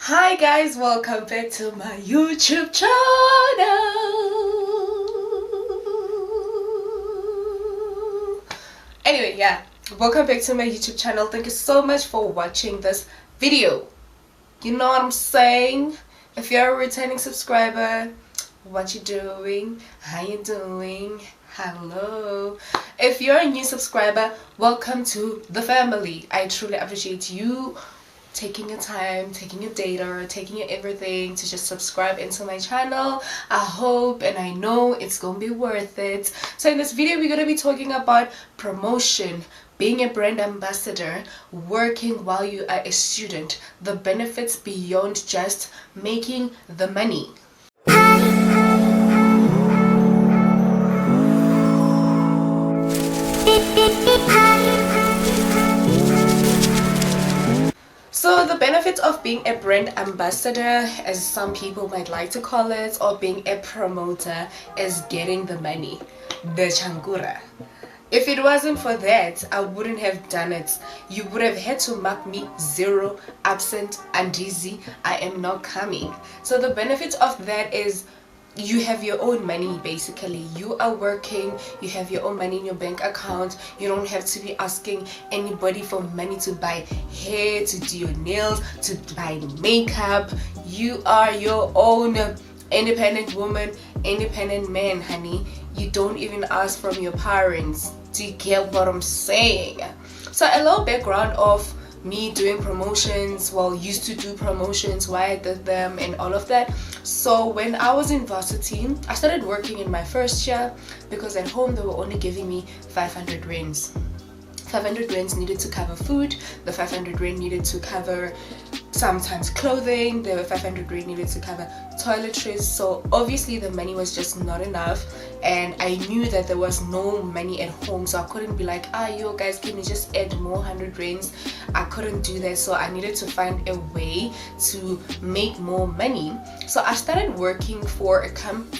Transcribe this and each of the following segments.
Hi guys, welcome back to my YouTube channel. Anyway, yeah, welcome back to my YouTube channel. Thank you so much for watching this video. You know what I'm saying? If you're a returning subscriber, what you doing? How you doing? Hello. If you're a new subscriber, welcome to the family. I truly appreciate you taking your time, taking your data, taking your everything to just subscribe into my channel. I hope and I know it's gonna be worth it. So in this video we're gonna be talking about promotion, being a brand ambassador, working while you are a student, the benefits beyond just making the money. So the benefits of being a brand ambassador, as some people might like to call it, or being a promoter, is getting the money, the changura. If it wasn't for that, I wouldn't have done it. You would have had to mark me 0, absent, undizi, I am not coming. So the benefit of that is you have your own money. Basically, you are working, you have your own money in your bank account. You don't have to be asking anybody for money to buy hair, to do your nails, to buy makeup. You are your own independent woman, independent man, honey. You don't even ask from your parents. Do you get what I'm saying? So a little background of me doing promotions, used to do promotions, why I did them and all of that. So when I was in varsity, I started working in my first year because at home they were only giving me 500 rands. 500 rands needed to cover food, the 500 rand needed to cover sometimes clothing, the 500 rand needed to cover toiletries. So obviously the money was just not enough, and I knew that there was no money at home, so I couldn't be like, yo guys, can you just add more 100 rands? I couldn't do that, so I needed to find a way to make more money. So I started working for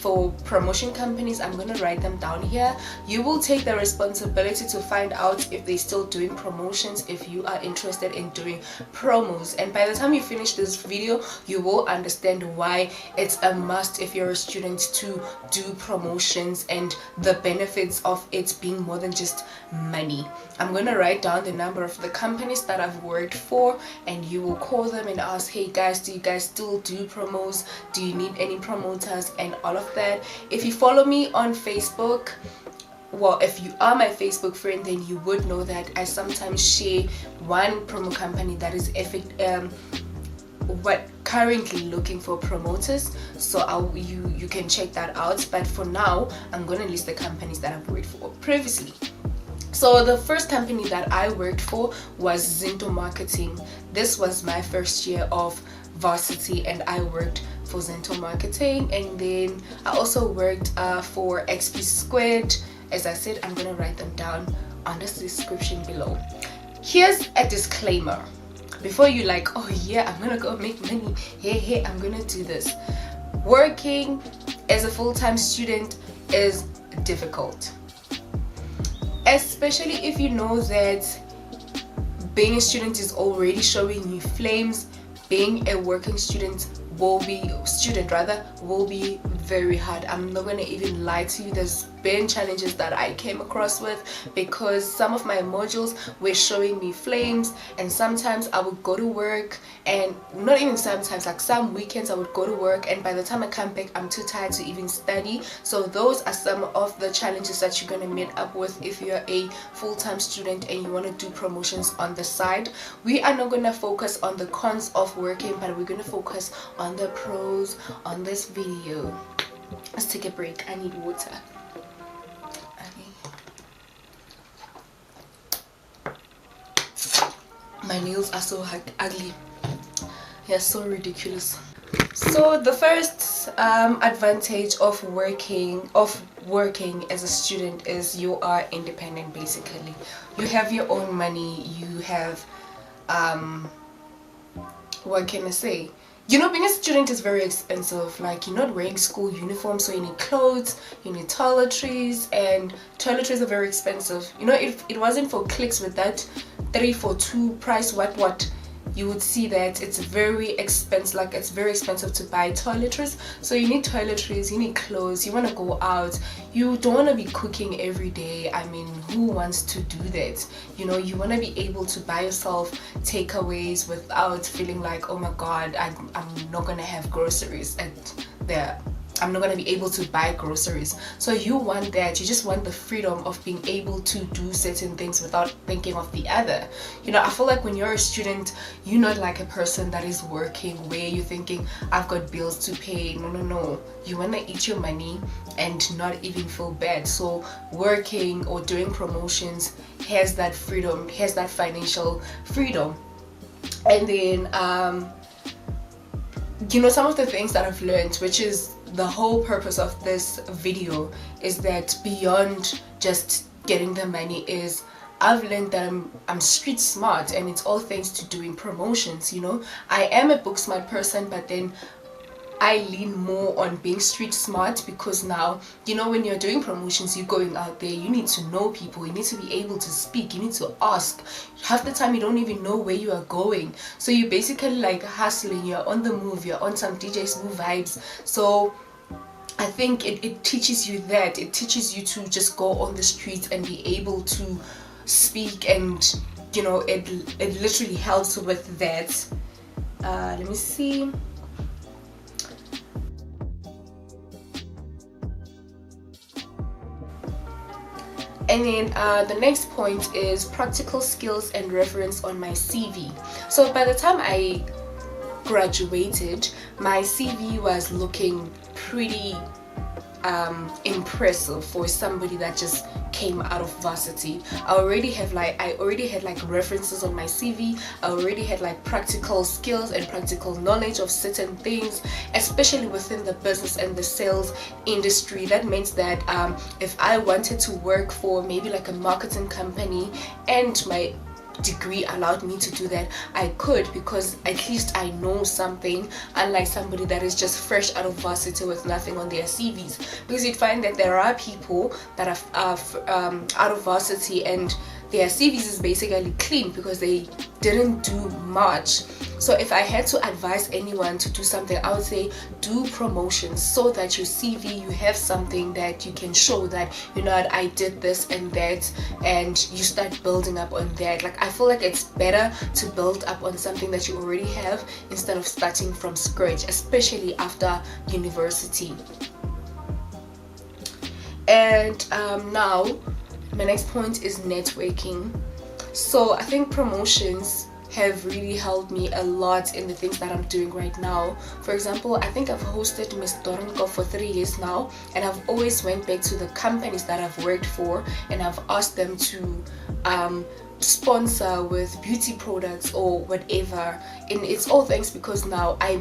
for promotion companies. I'm gonna write them down here. You will take the responsibility to find out if they're still doing promotions, if you are interested in doing promos, and by the time you finish this video you will understand why it's a must if you're a student to do promotions and the benefits of it being more than just money. I'm gonna write down the number of the companies that I've worked for, and you will call them and ask, hey guys, do you guys still do promos? Do you need any promoters and all of that? If you follow me on Facebook, if you are my Facebook friend, then you would know that I sometimes share one promo company that is currently looking for promoters. So you can check that out, but for now I'm going to list the companies that I've worked for previously. So the first company that I worked for was Zandy Marketing. This was my first year of varsity and I worked for Zandy Marketing, and then I also worked for exquisite. As I said, I'm gonna write them down on the description below. Here's a disclaimer before you like, oh yeah, I'm gonna go make money, hey I'm gonna do this. Working as a full-time student is difficult, especially if you know that being a student is already showing you flames. Being a working student will be very hard. I'm not gonna even lie to you. There's been challenges that I came across with because some of my modules were showing me flames, and sometimes I would go to work, and not even sometimes, like some weekends I would go to work, and by the time I come back I'm too tired to even study. So those are some of the challenges that you're gonna meet up with if you're a full-time student and you want to do promotions on the side. We are not gonna focus on the cons of working, but we're gonna focus on the pros on this video. Let's take a break. I need water. My nails are so ugly. They're so ridiculous. So the first advantage of working as a student is you are independent. Basically, you have your own money. You have what can I say? You know, being a student is very expensive. Like, you're not wearing school uniform, so you need clothes, you need toiletries, and toiletries are very expensive. You know, if it wasn't for clicks with that 3 for 2 price, what you would see that it's very expensive. Like, it's very expensive to buy toiletries. So you need toiletries, you need clothes, you want to go out, you don't want to be cooking every day. I mean, who wants to do that? You know, you want to be able to buy yourself takeaways without feeling like, oh my god, I'm not gonna have groceries at the I'm not going to be able to buy groceries. So you want that. You just want the freedom of being able to do certain things without thinking of the other. You know, I feel like when you're a student, you're not like a person that is working where you're thinking, I've got bills to pay. No. You want to eat your money and not even feel bad. So working or doing promotions has that freedom, has that financial freedom. And then you know, some of the things that I've learned, which is the whole purpose of this video, is that beyond just getting the money, is I've learned that I'm street smart, and it's all thanks to doing promotions. You know, I am a book smart person, but then I lean more on being street smart, because now, you know, when you're doing promotions, you're going out there, you need to know people, you need to be able to speak, you need to ask. Half the time you don't even know where you are going, so you're basically like hustling, you're on the move, you're on some DJ Smooth vibes. So I think it teaches you that, it teaches you to just go on the streets and be able to speak, and you know, it literally helps with that. Let me see. And then the next point is practical skills and reference on my CV. So by the time I graduated, my CV was looking pretty impressive for somebody that just came out of varsity. I already had like references on my CV. I already had like practical skills and practical knowledge of certain things, especially within the business and the sales industry. That means that if I wanted to work for maybe like a marketing company and my degree allowed me to do that, I could, because at least I know something, unlike somebody that is just fresh out of varsity with nothing on their CVs. Because you'd find that there are people that are out of varsity and their CVs is basically clean because they didn't do much. So if I had to advise anyone to do something, I would say do promotions, so that your CV, you have something that you can show that, you know what, I did this and that, and you start building up on that. Like, I feel like it's better to build up on something that you already have instead of starting from scratch, especially after university. And now my next point is networking. So I think promotions have really helped me a lot in the things that I'm doing right now. For example, I think I've hosted Miss Doronko for 3 years now, and I've always went back to the companies that I've worked for, and I've asked them to sponsor with beauty products or whatever. And it's all thanks because now I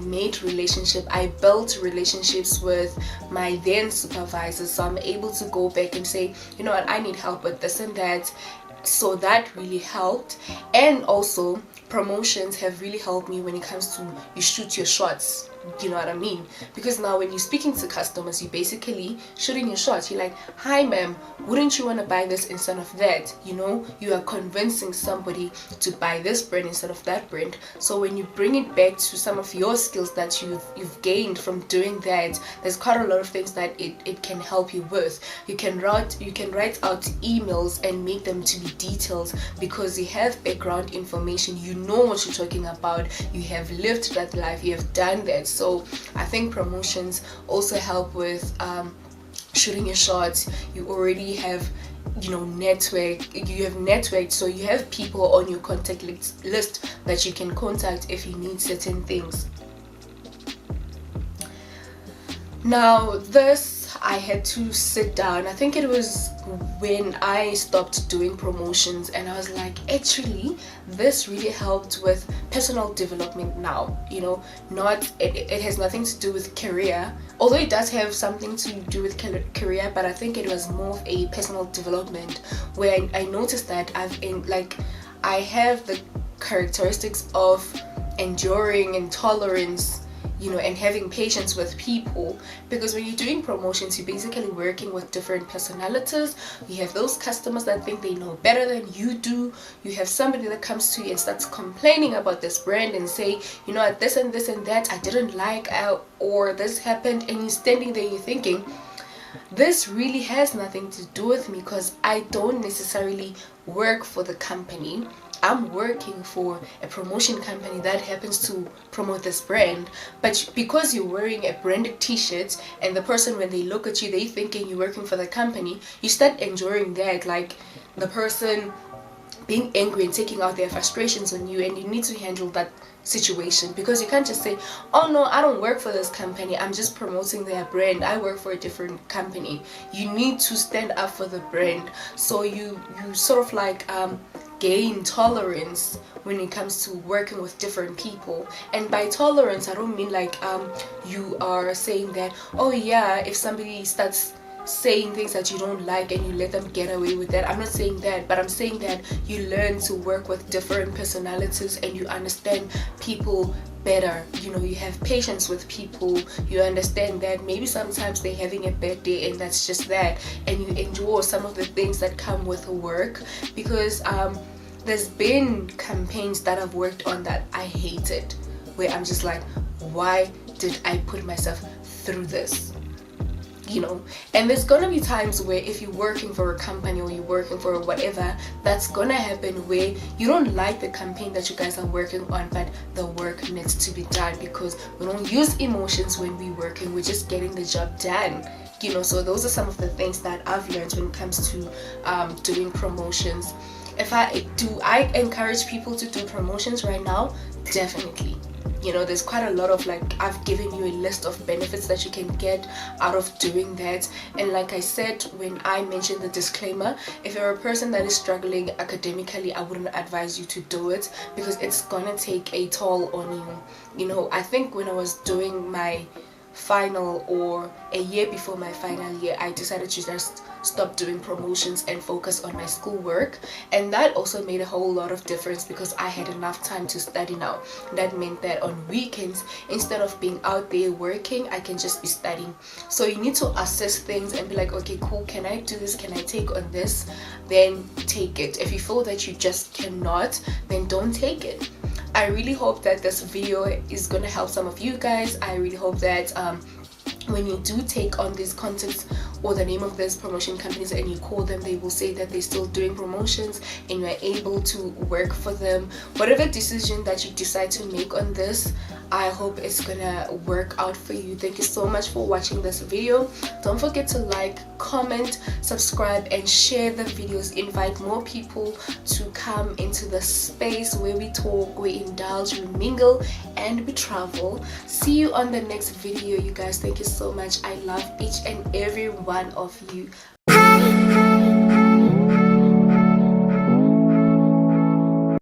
built relationships with my then supervisors, so I'm able to go back and say, you know what, I need help with this and that. So that really helped. And also promotions have really helped me when it comes to you shoot your shots. You know what I mean? Because now when you're speaking to customers, you basically shooting your shot. You're like, hi ma'am, wouldn't you want to buy this instead of that? You know, you are convincing somebody to buy this brand instead of that brand. So when you bring it back to some of your skills that you've gained from doing that, there's quite a lot of things that it can help you with. You can write out emails and make them to be detailed, because you have background information, you know what you're talking about, you have lived that life, you have done that. So I think promotions also help with shooting your shots. You already have, you have networked, so you have people on your contact list that you can contact if you need certain things. Now this, I had to sit down. I think it was when I stopped doing promotions, and I was like, actually this really helped with personal development now. You know, it has nothing to do with career, although it does have something to do with career, but I think it was more of a personal development, where I noticed that I have the characteristics of enduring and tolerance and having patience with people, because when you're doing promotions, you're basically working with different personalities. You have those customers that think they know better than you do. You have somebody that comes to you and starts complaining about this brand and say, this and this and that I didn't like, or this happened, and you're standing there, you're thinking, this really has nothing to do with me, because I don't necessarily work for the company. I'm working for a promotion company that happens to promote this brand. But because you're wearing a branded t-shirt, and the person, when they look at you, they thinking you're working for the company, you start enjoying that, like the person being angry and taking out their frustrations on you, and you need to handle that situation, because you can't just say, oh no, I don't work for this company, I'm just promoting their brand, I work for a different company. You need to stand up for the brand. So you sort of like gain tolerance when it comes to working with different people. And by tolerance, I don't mean like you are saying that, oh yeah, if somebody starts saying things that you don't like and you let them get away with that. I'm not saying that, but I'm saying that you learn to work with different personalities and you understand people better. You have patience with people. You understand that maybe sometimes they're having a bad day and that's just that, and you enjoy some of the things that come with work. Because there's been campaigns that I've worked on that I hated, where I'm just like, why did I put myself through this? And there's gonna be times where if you're working for a company or you're working for whatever, that's gonna happen, where you don't like the campaign that you guys are working on, but the work needs to be done, because we don't use emotions when we're working, we're just getting the job done. So those are some of the things that I've learned when it comes to doing promotions. Do I encourage people to do promotions right now? Definitely. There's quite a lot of, like, I've given you a list of benefits that you can get out of doing that. And like I said, when I mentioned the disclaimer, if you're a person that is struggling academically, I wouldn't advise you to do it, because it's gonna take a toll on you. I think when I was doing my final, or a year before my final year, I decided to just stop doing promotions and focus on my schoolwork, and that also made a whole lot of difference, because I had enough time to study now. That meant that on weekends, instead of being out there working, I can just be studying. So you need to assess things and be like, okay, cool, can I do this, can I take on this? Then take it. If you feel that you just cannot, then don't take it. I really hope that this video is going to help some of you guys. I really hope that when you do take on these contents or the name of these promotion companies and you call them, they will say that they're still doing promotions and you are able to work for them. Whatever decision that you decide to make on this, I hope it's gonna work out for you. Thank you so much for watching this video. Don't forget to like, comment, subscribe, and share the videos. Invite more people to come into the space where we talk, we indulge, we mingle, and we travel. See you on the next video, you guys. Thank you so much. I love each and every one of you.